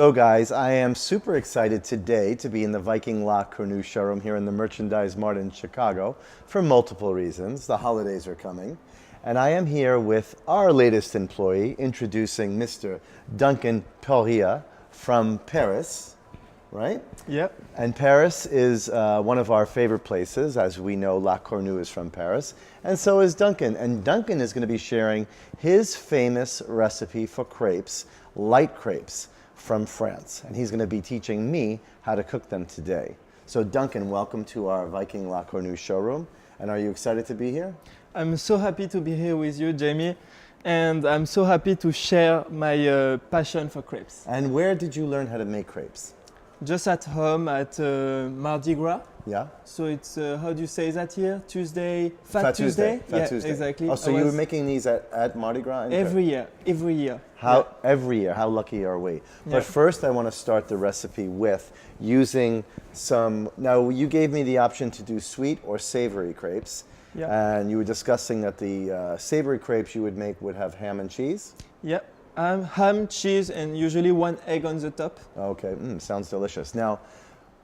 So guys, I am super excited today to be in the Viking La Cornue Showroom here in the Merchandise Mart in Chicago for multiple reasons. The holidays are coming. And I am here with our latest employee, introducing Mr. Duncan from Paris, right? Yep. And Paris is one of our favorite places. As we know, La Cornue is from Paris, and so is Duncan. And Duncan is going to be sharing his famous recipe for crepes, light crepes, from France. And he's going to be teaching me how to cook them today. So Duncan, welcome to our Viking La Cornue showroom. And are you excited to be here? I'm so happy to be here with you, Jaime, and I'm so happy to share my passion for crepes. And where did you learn how to make crepes? Just at home at Mardi Gras. Yeah. So it's, how do you say that here? Tuesday? Fat Tuesday. Yeah, Tuesday. Exactly. Oh, so you were making these at Mardi Gras? Every year. Every year. Every year, how lucky are we? Yeah. But first I want to start the recipe with using some, now you gave me the option to do sweet or savory crepes. Yeah. And you were discussing that the savory crepes you would make would have ham and cheese? Yeah. Ham, cheese, and usually one egg on the top. Okay, sounds delicious. Now,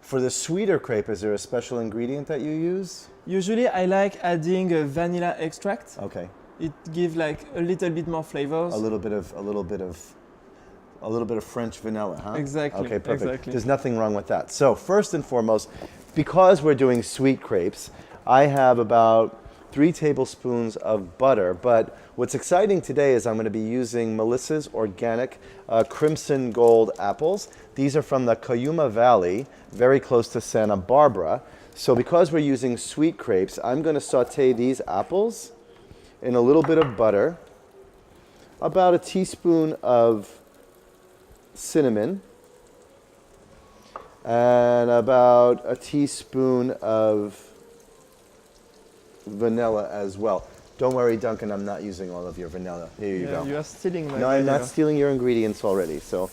for the sweeter crepe, is there a special ingredient that you use? Usually I like adding a vanilla extract. Okay. It gives like a little bit more flavors. A little bit of French vanilla, huh? Exactly. Okay, perfect. Exactly. There's nothing wrong with that. So first and foremost, because we're doing sweet crepes, I have about 3 tablespoons of butter, but what's exciting today is I'm going to be using Melissa's organic crimson gold apples. These are from the Cuyama Valley, very close to Santa Barbara. So because we're using sweet crepes, I'm going to saute these apples in a little bit of butter, about a teaspoon of cinnamon, and about a teaspoon of vanilla as well. Don't worry, Duncan, I'm not using all of your vanilla. Here you go. You are stealing my No, I'm not stealing your ingredients already, so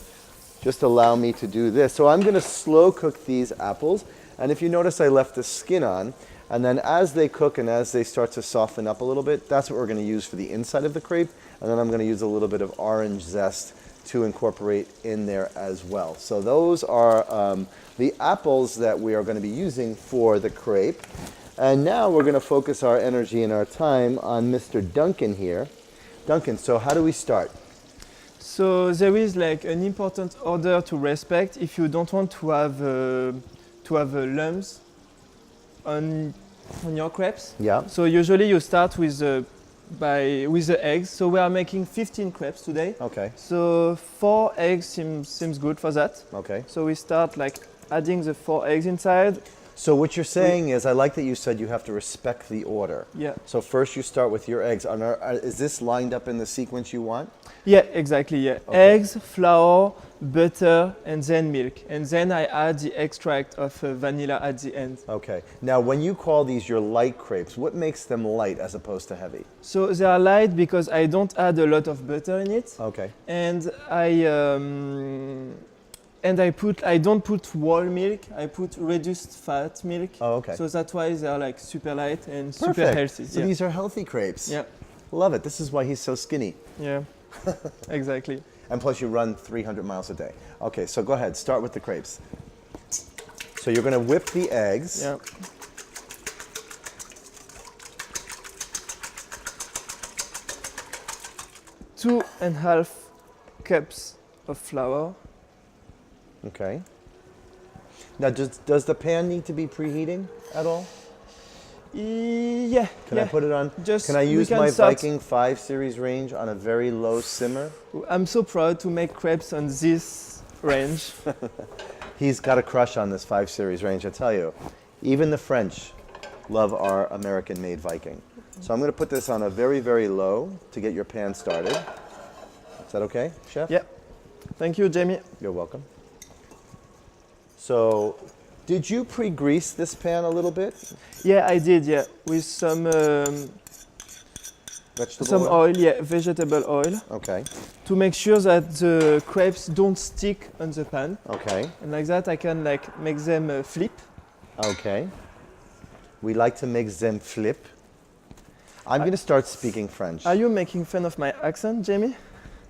just allow me to do this. So I'm going to slow cook these apples, and if you notice I left the skin on, and then as they cook and as they start to soften up a little bit, that's what we're going to use for the inside of the crepe, and then I'm going to use a little bit of orange zest to incorporate in there as well. So those are the apples that we are going to be using for the crepe. And now we're going to focus our energy and our time on Mr. Duncan here. Duncan, so how do we start? So there is like an important order to respect if you don't want to have lumps on your crepes. Yeah. So usually you start with the eggs. So we are making 15 crepes today. Okay. So 4 eggs seems good for that. Okay. So we start like adding the 4 eggs inside. So what you're saying is, I like that you said you have to respect the order. Yeah. So first you start with your eggs. Is this lined up in the sequence you want? Yeah, exactly, yeah. Okay. Eggs, flour, butter, and then milk. And then I add the extract of vanilla at the end. Okay. Now when you call these your light crepes, what makes them light as opposed to heavy? So they are light because I don't add a lot of butter in it. Okay. And I don't put whole milk, I put reduced fat milk. Oh, okay. So that's why they are like super light and Perfect. super healthy. So yeah. these are healthy crepes. Yeah. Love it. This is why he's so skinny. Yeah, exactly. And plus you run 300 miles a day. Okay, so go ahead, start with the crepes. So you're gonna whip the eggs. Yeah. Two and a half cups of flour. Okay. Now, does the pan need to be preheating at all? Yeah. Can I put it on? Just can I use we can my start. Viking 5 series range on a very low simmer? I'm so proud to make crepes on this range. He's got a crush on this 5 series range, I tell you. Even the French love our American-made Viking. So I'm going to put this on a very, very low to get your pan started. Is that okay, Chef? Yeah. Thank you, Jaime. You're welcome. So, did you pre-grease this pan a little bit? Yeah, I did. Yeah, with some Vegetable oil. Yeah, vegetable oil. Okay. To make sure that the crepes don't stick on the pan. Okay. And like that, I can like make them flip. Okay. We like to make them flip. I'm going to start speaking French. Are you making fun of my accent, Jaime?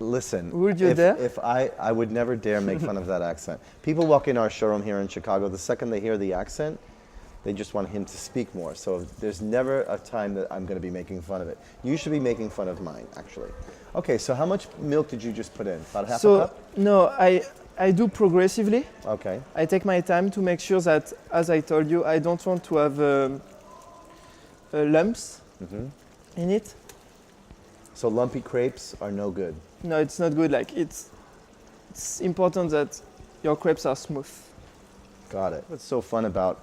Listen, Would you if, dare? if I would never dare make fun of that accent. People walk in our showroom here in Chicago, the second they hear the accent, they just want him to speak more. So there's never a time that I'm going to be making fun of it. You should be making fun of mine, actually. Okay, so how much milk did you just put in? About half a So cup? no, I do progressively. Okay. I take my time to make sure that, as I told you, I don't want to have lumps in it. So lumpy crepes are no good. No, it's not good. Like it's important that your crepes are smooth. Got it. What's so fun about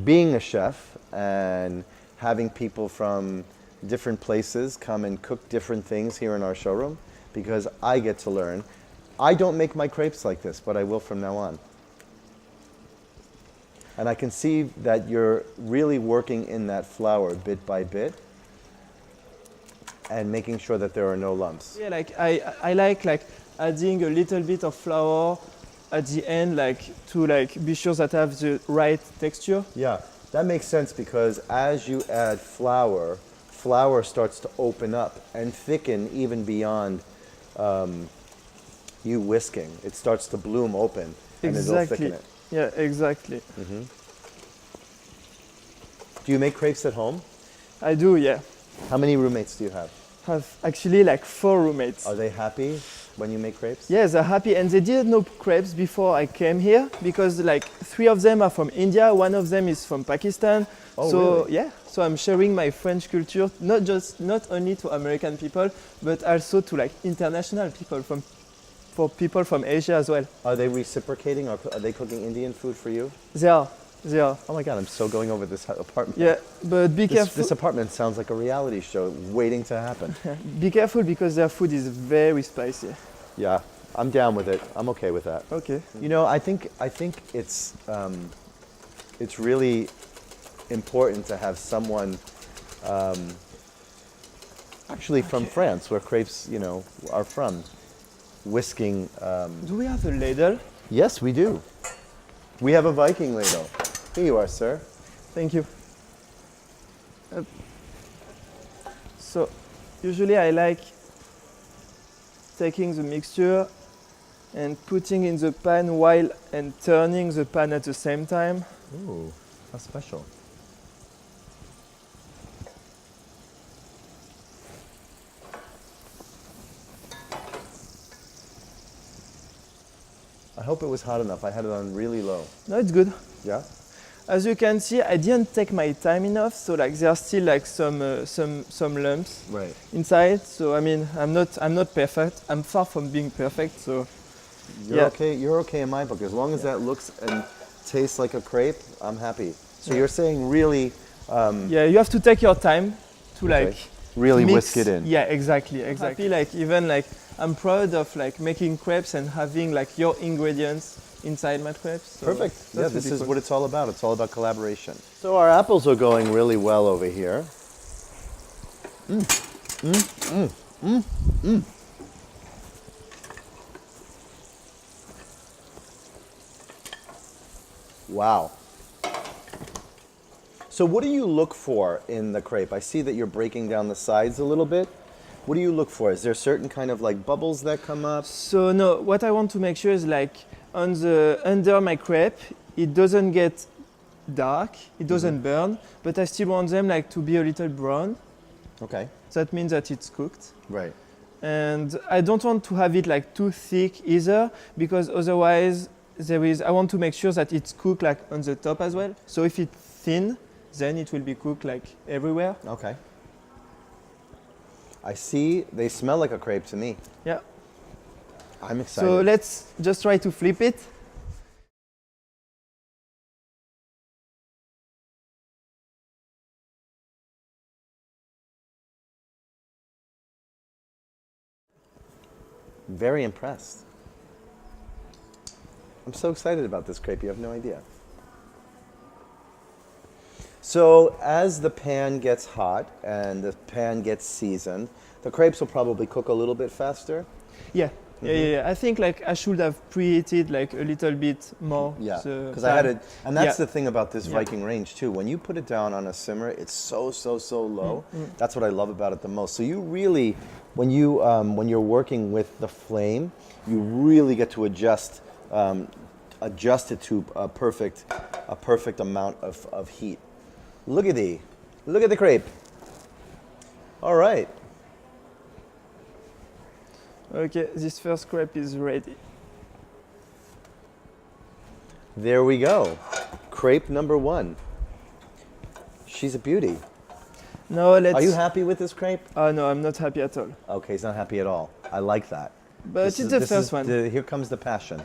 being a chef and having people from different places come and cook different things here in our showroom, because I get to learn. I don't make my crepes like this, but I will from now on. And I can see that you're really working in that flour bit by bit and making sure that there are no lumps. Yeah, like I like adding a little bit of flour at the end, like to like be sure that I have the right texture. Yeah, that makes sense, because as you add flour, flour starts to open up and thicken even beyond you whisking. It starts to bloom open and it'll thicken it. Yeah, exactly. Do you make crepes at home? I do, yeah. How many roommates do you have? Have actually like 4 roommates. Are they happy when you make crepes? Yes, they're happy, and they didn't know crepes before I came here, because like 3 of them are from India, 1 of them is from Pakistan. Oh, so really? yeah, so I'm sharing my French culture not only to American people, but also to like international people, for people from Asia as well. Are they reciprocating, or are they cooking Indian food for you? They are. Oh my God, I'm so going over this apartment. Yeah, but be careful. This apartment sounds like a reality show waiting to happen. Be careful, because their food is very spicy. Yeah, I'm down with it. I'm okay with that. Okay. You know, I think it's really important to have someone actually from France, where crepes, you know, are from, whisking. Do we have a ladle? Yes, we do. We have a Viking ladle. Here you are, sir. Thank you. So, usually I like taking the mixture and putting in the pan and turning the pan at the same time. Ooh, how special. I hope it was hot enough. I had it on really low. No, it's good. Yeah? As you can see, I didn't take my time enough, so like there are still like some lumps Right. inside. So I mean, I'm not perfect. I'm far from being perfect. So You're yeah. okay. You're okay in my book. As long as that looks and tastes like a crepe, I'm happy. So Yeah. you're saying really, yeah, you have to take your time to like really mix. whisk it in. Yeah, exactly. Happy, like even like I'm proud of like making crepes and having like your ingredients inside my crepes. So Perfect. Yeah, that's this really is cool. what it's all about. It's all about collaboration. So our apples are going really well over here. Wow. So what do you look for in the crepe? I see that you're breaking down the sides a little bit. What do you look for? Is there certain kind of like bubbles that come up? So no, what I want to make sure is like under my crepe, it doesn't get dark, it doesn't burn, but I still want them like to be a little brown. Okay. That means that it's cooked. Right. And I don't want to have it like too thick either, because otherwise I want to make sure that it's cooked like on the top as well. So if it's thin, then it will be cooked like everywhere. Okay. I see they smell like a crepe to me. Yeah. I'm excited. So let's just try to flip it. Very impressed. I'm so excited about this crepe, you have no idea. So as the pan gets hot and the pan gets seasoned, the crepes will probably cook a little bit faster. Yeah, Yeah. I think like I should have preheated like a little bit more. Yeah, the because I had time. it, and that's Yeah. the thing about this Yeah. Viking range too. When you put it down on a simmer, it's so low. That's what I love about it the most. So you really, when you're working with the flame, you really get to adjust it to a perfect amount of heat. Look at the crepe. All right. Okay, this first crepe is ready. There we go. Crepe number 1. She's a beauty. Now let's. Are you happy with this crepe? Oh no, I'm not happy at all. Okay, he's not happy at all. I like that. But it's the first one. Here comes the passion.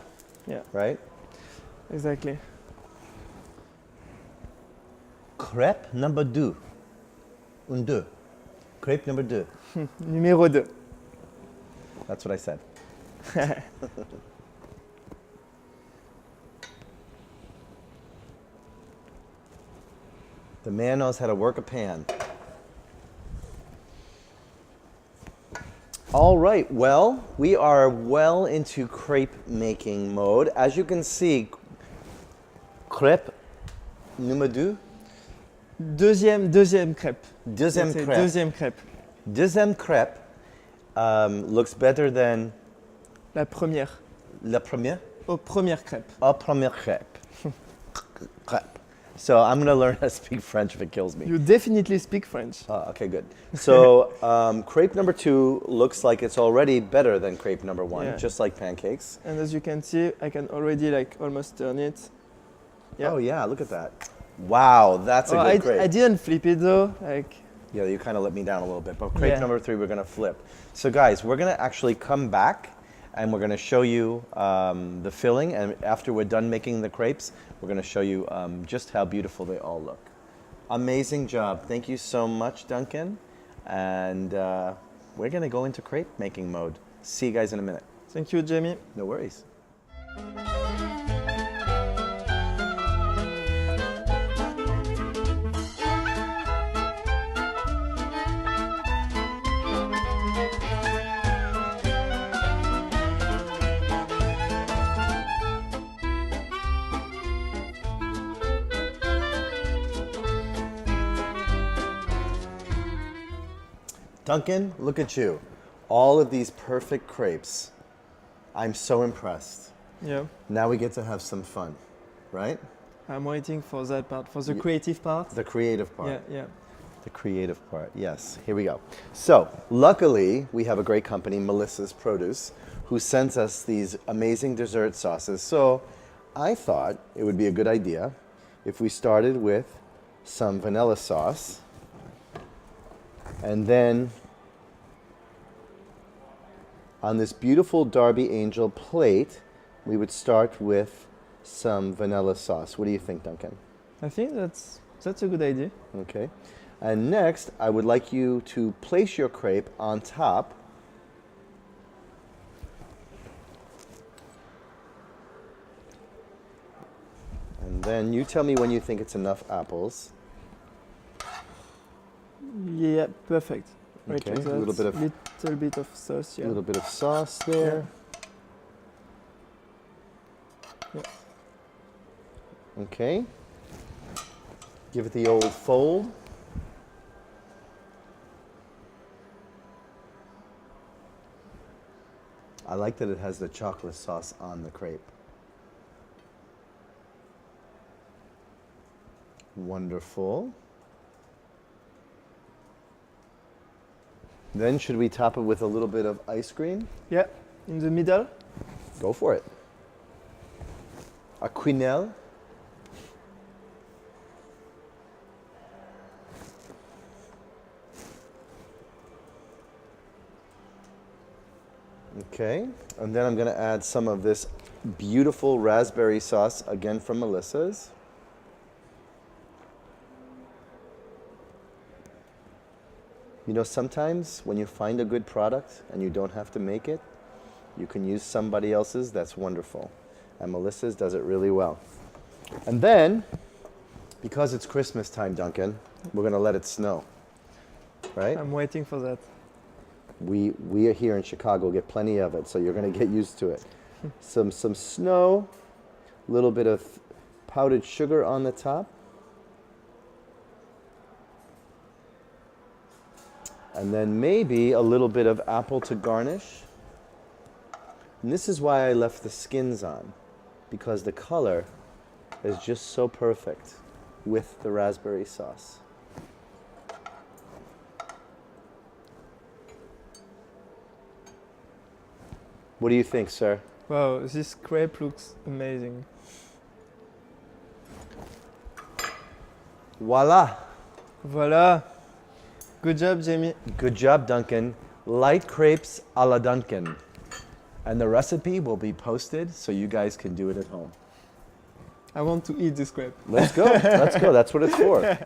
Yeah, Right? exactly. Crepe number 2. Crepe number 2. Numéro 2. That's what I said. The man knows how to work a pan. All right, well, we are well into crepe making mode. As you can see, crepe numéro 2. Deuxième crêpe. Deuxième Let's say crepe. Deuxième crêpe. Deuxième crepe looks better than La première. la première. Oh, première crêpe. A première crepe. Crepe. So I'm going to learn how to speak French if it kills me. You definitely speak French. Okay, good. So crepe number 2 looks like it's already better than crepe number 1, Yeah. just like pancakes. And as you can see, I can already like almost turn it. Yeah. Oh yeah, look at that. Wow, that's a good crepe. I didn't flip it though. Like. Yeah, you kind of let me down a little bit. But crepe Yeah. number 3, we're going to flip. So guys, we're going to actually come back and we're going to show you the filling. And after we're done making the crepes, we're going to show you just how beautiful they all look. Amazing job. Thank you so much, Duncan. And we're going to go into crepe making mode. See you guys in a minute. Thank you, Jamie. No worries. Duncan, look at you. All of these perfect crepes. I'm so impressed. Yeah. Now we get to have some fun, right? I'm waiting for that part, for the creative part. The creative part. Yeah. The creative part, yes. Here we go. So, luckily, we have a great company, Melissa's Produce, who sends us these amazing dessert sauces. So, I thought it would be a good idea if we started with some vanilla sauce. And then on this beautiful Darby Angel plate, we would start with some vanilla sauce. What do you think, Duncan? I think that's a good idea. Okay. And next, I would like you to place your crepe on top. And then you tell me when you think it's enough apples. Yeah, perfect. Right, Okay, like a little bit of little bit of sauce. a Yeah. little bit of sauce there. Yeah. Okay. Give it the old fold. I like that it has the chocolate sauce on the crepe. Wonderful. Then should we top it with a little bit of ice cream? Yeah, in the middle. Go for it. A quenelle. Okay, and then I'm going to add some of this beautiful raspberry sauce, again from Melissa's. You know, sometimes when you find a good product and you don't have to make it, you can use somebody else's. That's wonderful. And Melissa's does it really well. And then, because it's Christmas time, Duncan, we're going to let it snow. Right? I'm waiting for that. We here in Chicago get plenty of it, so you're going to get used to it. Some snow, a little bit of powdered sugar on the top. And then maybe a little bit of apple to garnish. And this is why I left the skins on, because the color is just so perfect with the raspberry sauce. What do you think, sir? Wow, this crepe looks amazing. Voila! Voila. Good job, Jamie. Good job, Duncan. Light crepes a la Duncan. And the recipe will be posted so you guys can do it at home. I want to eat this crepe. Let's go. Let's go. That's what it's for.